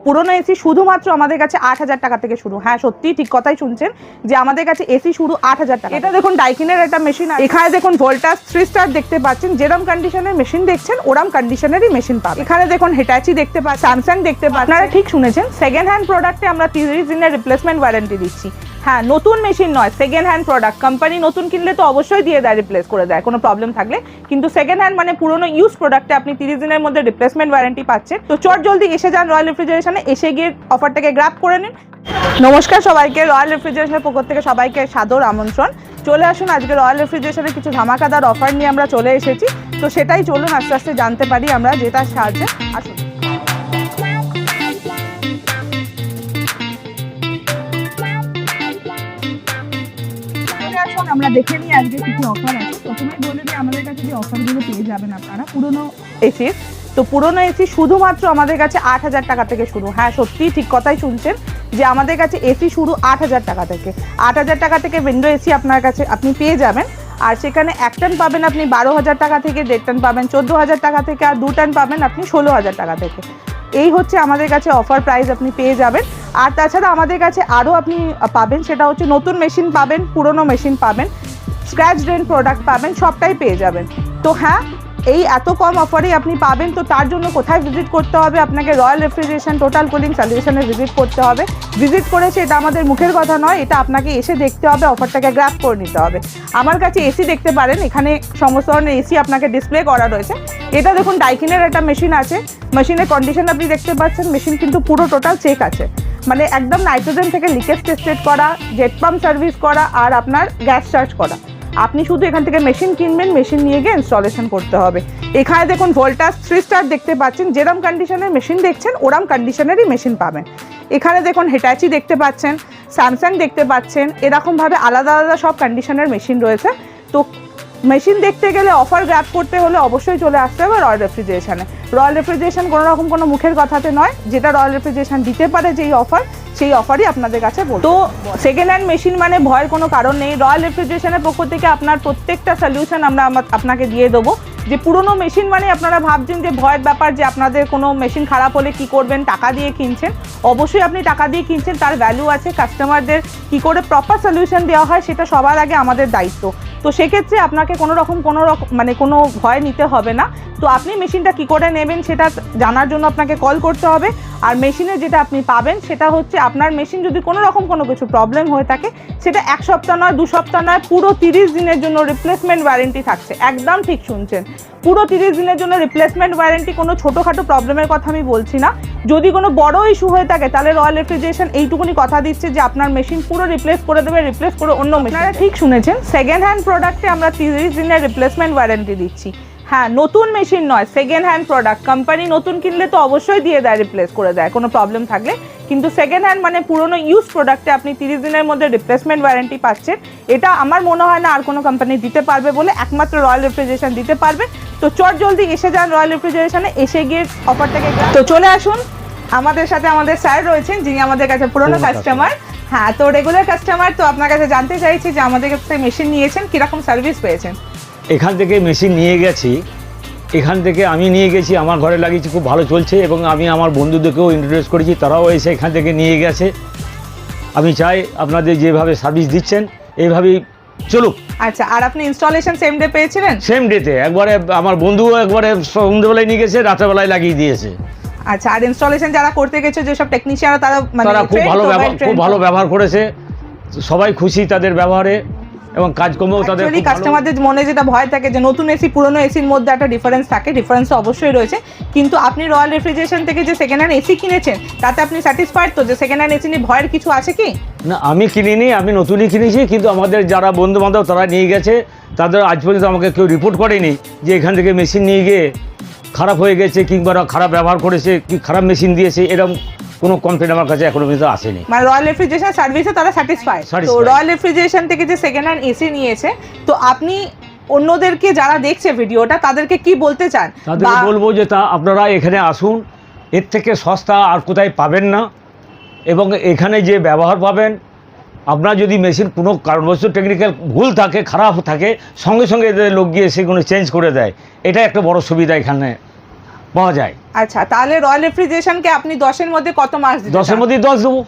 পুরনো এসি শুধুমাত্র আমাদের কাছে 8,000 টাকা থেকে শুরু। হ্যাঁ সত্যি ঠিক কথাই শুনছেন যে আমাদের কাছে এসি শুরু 8,000 টাকা। এটা দেখুন ডাইকিনের একটা মেশিন, এখানে দেখুন ভোল্টাস 3 স্টার দেখতে পাচ্ছেন, যেরকম কন্ডিশনের মেশিন দেখছেন ওরম কন্ডিশনেরই মেশিন পাবেন। এখানে দেখুন হিটাচি দেখতে পাচ্ছেন, স্যামসাং দেখতে পাচ্ছেন। আপনারা ঠিক শুনেছেন, সেকেন্ড হ্যান্ড প্রোডাক্টে আমরা 30 দিনের রিপ্লেসমেন্ট ওয়ারেন্টি দিচ্ছি। হ্যাঁ নতুন মেশিন নয়, সেকেন্ড হ্যান্ড প্রোডাক্ট। কোম্পানি নতুন কিনলে তো অবশ্যই দিয়ে দেয়, রিপ্লেস করে দেয় কোনো প্রবলেম থাকলে, কিন্তু সেকেন্ড হ্যান্ড মানে পুরনো ইউজ প্রোডাক্টে আপনি 30 দিনের মধ্যে রিপ্লেসমেন্ট ওয়ারেন্টি পাচ্ছেন। তো চট জলদি এসে যান রয়্যাল রেফ্রিজারেশনে, এসে গিয়ে অফারটাকে গ্র্যাব করে নিন। নমস্কার সবাইকে, রয়্যাল রেফ্রিজারেশনের পক্ষ থেকে সবাইকে সাদর আমন্ত্রণ। চলে আসুন, আজকে রয়্যাল রেফ্রিজারেশনের কিছু ধামাকাদার অফার নিয়ে আমরা চলে এসেছি। তো সেটাই চলুন আস্তে আস্তে জানতে পারি আমরা, যেটার সাহায্যে আসুন। আমরা দেখে নিই আজকে কিছু অফার আছে। প্রথমেই বলে দিই আমাদের কাছে যে অফারগুলো পেয়ে যাবেন আপনারা পুরনো এসির। তো পুরনো এসি শুধুমাত্র আমাদের কাছে 8,000 টাকা থেকে শুরু। হ্যাঁ সত্যি ঠিক কথাই শুনছেন যে আমাদের কাছে এসি শুরু 8,000 টাকা থেকে। 8,000 টাকা থেকে উইন্ডো এসি আপনার কাছে আপনি পেয়ে যাবেন। আর সেখানে 1 টন পাবেন আপনি 12,000 টাকা থেকে, 1.5 টন পাবেন 14,000 টাকা থেকে, আর 2 টন পাবেন আপনি 16,000 টাকা থেকে। এই হচ্ছে আমাদের কাছে অফার প্রাইস আপনি পেয়ে যাবেন। আর তাছাড়া আমাদের কাছে আরও আপনি পাবেন, সেটা হচ্ছে নতুন মেশিন পাবেন, পুরনো মেশিন পাবেন, স্ক্র্যাচ ড্রেন প্রোডাক্ট পাবেন, সবটাই পেয়ে যাবেন। তো হ্যাঁ এই এত কম অফারেই আপনি পাবেন। তো তার জন্য কোথায় ভিজিট করতে হবে আপনাকে? রয়্যাল রেফ্রিজারেশন টোটাল কুলিং সলিউশনে ভিজিট করতে হবে। ভিজিট করেছে এটা আমাদের মুখের কথা নয়, এটা আপনাকে এসে দেখতে হবে, অফারটাকে গ্র্যাব করে নিতে হবে। আমার কাছে এসি দেখতে পারেন, এখানে সমস্ত ধরনের এসি আপনাকে ডিসপ্লে করা রয়েছে। এটা দেখুন ডাইকিনের একটা মেশিন আছে, মেশিনের কন্ডিশন আপনি দেখতে পাচ্ছেন। মেশিন কিন্তু পুরো টোটাল চেক আছে, মানে একদম নাইট্রোজেন থেকে লিকেজ টেস্টেড করা, জেট পাম্প সার্ভিস করা, আর আপনার গ্যাস চার্জ করা। আপনি শুধু এখান থেকে মেশিন কিনবেন, মেশিন নিয়ে গিয়ে ইনস্টলেশন করতে হবে। এখানে দেখুন ভোল্টাস 3 স্টার দেখতে পাচ্ছেন, যেরকম কন্ডিশনের মেশিন দেখছেন ওরম কন্ডিশনেরই মেশিন পাবেন। এখানে দেখুন হিটাচি দেখতে পাচ্ছেন, স্যামসাং দেখতে পাচ্ছেন, এরকমভাবে আলাদা আলাদা সব কন্ডিশনের মেশিন রয়েছে। তো মেশিন দেখতে গেলে, অফার গ্র্যাব করতে হলে অবশ্যই চলে আসতে হবে রয়্যাল রেফ্রিজারেশনে। রয়্যাল রেফ্রিজারেশন কোনো রকম কোনো মুখের কথাতে নয়, যেটা রয়্যাল রেফ্রিজারেশন দিতে পারে যেই অফার, সেই অফারই আপনাদের কাছে বলবো। তো সেকেন্ড হ্যান্ড মেশিন মানে ভয়ের কোনো কারণ নেই। রয়্যাল রেফ্রিজারেশনের পক্ষ থেকে আপনার প্রত্যেকটা সলিউশন আমরা আপনাকে দিয়ে দেবো। যে পুরনো মেশিন মানে আপনারা ভাবছেন যে ভয়ের ব্যাপার, যে আপনাদের কোনো মেশিন খারাপ হলে কি করবেন, টাকা দিয়ে কিনছেন। অবশ্যই আপনি টাকা দিয়ে কিনছেন, তার ভ্যালু আছে। কাস্টমারদের কি করে প্রপার সলিউশন দেওয়া হয় সেটা সবার আগে আমাদের দায়িত্ব। তো সেক্ষেত্রে আপনাকে কোনো ভয় নিতে হবে না। তো আপনি মেশিনটা কি করে নেবেন সেটা জানার জন্য আপনাকে কল করতে হবে। আর মেশিনে যেটা আপনি পাবেন সেটা হচ্ছে, আপনার মেশিন যদি কোনো কিছু প্রবলেম হয়ে থাকে, সেটা 1 সপ্তাহ নয়, 2 সপ্তাহ নয়, পুরো 30 দিনের জন্য রিপ্লেসমেন্ট ওয়ারেন্টি থাকছে। একদম ঠিক শুনছেন, পুরো 30 দিনের জন্য রিপ্লেসমেন্ট ওয়ারেন্টি। কোনো ছোটোখাটো প্রবলেমের কথা আমি বলছি না। যদি কোনো বড় ইস্যু হয়ে থাকে তাহলে রয়্যাল রেফ্রিজারেশন এইটুকুনি কথা দিচ্ছে যে আপনার মেশিন পুরো রিপ্লেস করে দেবে, রিপ্লেস করে অন্য মেশিন। আপনারা ঠিক শুনেছেন, সেকেন্ড হ্যান্ড প্রোডাক্টে আমরা 30 দিনের রিপ্লেসমেন্ট ওয়ারেন্টি দিচ্ছি। হ্যাঁ নতুন মেশিন নয়, সেকেন্ড হ্যান্ড প্রোডাক্ট। কোম্পানি নতুন কিনলে তো অবশ্যই দিয়ে দেয়, রিপ্লেস করে দেয় কোনো প্রবলেম থাকলে, কিন্তু সেকেন্ড হ্যান্ড মানে পুরনো ইউজ প্রোডাক্টে আপনি 30 দিনের মধ্যে রিপ্লেসমেন্ট ওয়ারেন্টি পাচ্ছেন। এটা আমার মনে হয় না আর কোনো কোম্পানি দিতে পারবে বলে, একমাত্র রয়্যাল রেফ্রিজারেশন দিতে পারবে। তো চট জলদি এসে যান রয়্যাল রেফ্রিজারেশনে, এসে গিয়ে অফারটাকে। তো চলে আসুন, আমাদের সাথে আমাদের স্যার রয়েছেন, যিনি আমাদের কাছে পুরনো কাস্টমার। হ্যাঁ তো রেগুলার কাস্টমার। তো আপনার কাছে জানতে চাইছি যে আমাদের কাছে মেশিন নিয়েছেন, কীরকম সার্ভিস পেয়েছেন? এখান থেকে মেশিন নিয়ে গেছি, এখান থেকে আমি নিয়ে গেছি, আমার ঘরে লাগিয়েছি, খুব ভালো চলছে। এবং আমি আমার বন্ধুদেরকেও ইন্ট্রোডিউস করেছি, তারাও এসে এখান থেকে নিয়ে গেছে। আমি চাই আপনাদের যেভাবে সার্ভিস দিচ্ছেন এইভাবেই চলুক। আচ্ছা, আর আপনি ইনস্টলেশন সেম ডে পেয়েছিলেন? সেম ডেতে, একবারে আমার বন্ধুও একবারে সন্ধ্যেবেলায় নিয়ে গেছে, রাতেরবেলায় লাগিয়ে দিয়েছে। আচ্ছা, আর ইনস্টলেশন যারা করতে গেছে, যেসব টেকনিশিয়ানরা, তারা খুব ভালো ব্যবহার করেছে, সবাই খুশি তাদের ব্যবহারে এবং কাজকর্মেও তাদের। কাস্টমারদের মনে যেটা ভয় থাকে যে নতুন এসি পুরনো এসির মধ্যে একটা ডিফারেন্স থাকে, ডিফারেন্স অবশ্যই রয়েছে। কিন্তু আপনি রয়্যাল রেফ্রিজারেশন থেকে যে সেকেন্ড হ্যান্ড এসি কিনেছেন, তাতে আপনি স্যাটিসফাইড তো? যে সেকেন্ড হ্যান্ড এসি নিয়ে ভয়ের কিছু আছে কি? না, আমি কিনিনি, আমি নতুনই কিনেছি। কিন্তু আমাদের যারা বন্ধু বান্ধব তারা নিয়ে গেছে, তাদের আজ পর্যন্ত আমাকে কেউ রিপোর্ট করেনি যে এখান থেকে মেশিন নিয়ে গিয়ে খারাপ হয়ে গেছে কিংবা খারাপ ব্যবহার করেছে, কি খারাপ মেশিন দিয়েছে, এরকম কোনো কমপ্লেন আমার কাছে এখনো পর্যন্ত আসেনি। মানে রয়্যাল রেফ্রিজারেশন সার্ভিসে তারা স্যাটিসফাইড। তো রয়্যাল রেফ্রিজারেশন থেকে যে সেকেন্ড হ্যান্ড এসি নিয়েছে, তো আপনি অন্যদেরকে যারা দেখছে ভিডিওটা, তাদেরকে কি বলতে চান? তাদেরকে বলবো যে আপনারা এখানে আসুন, এর থেকে সস্তা আর কোথায় পাবেন না। এবং এখানে যে ব্যবহার পাবেন, আপনার যদি মেশিন কোনো কারণবশত টেকনিক্যাল ভুল থাকে, খারাপ থাকে, সঙ্গে সঙ্গে এদের লোক গিয়ে সেগুলো চেঞ্জ করে দেয়। এটা একটা বড় সুবিধা এখানে পাওয়া যায়। আচ্ছা, তাহলে রয়্যাল রেফ্রিজারেশনকে আপনি 10-এর মধ্যে কত মার্কস দিতে 10-এর মধ্যে 10 দেবো।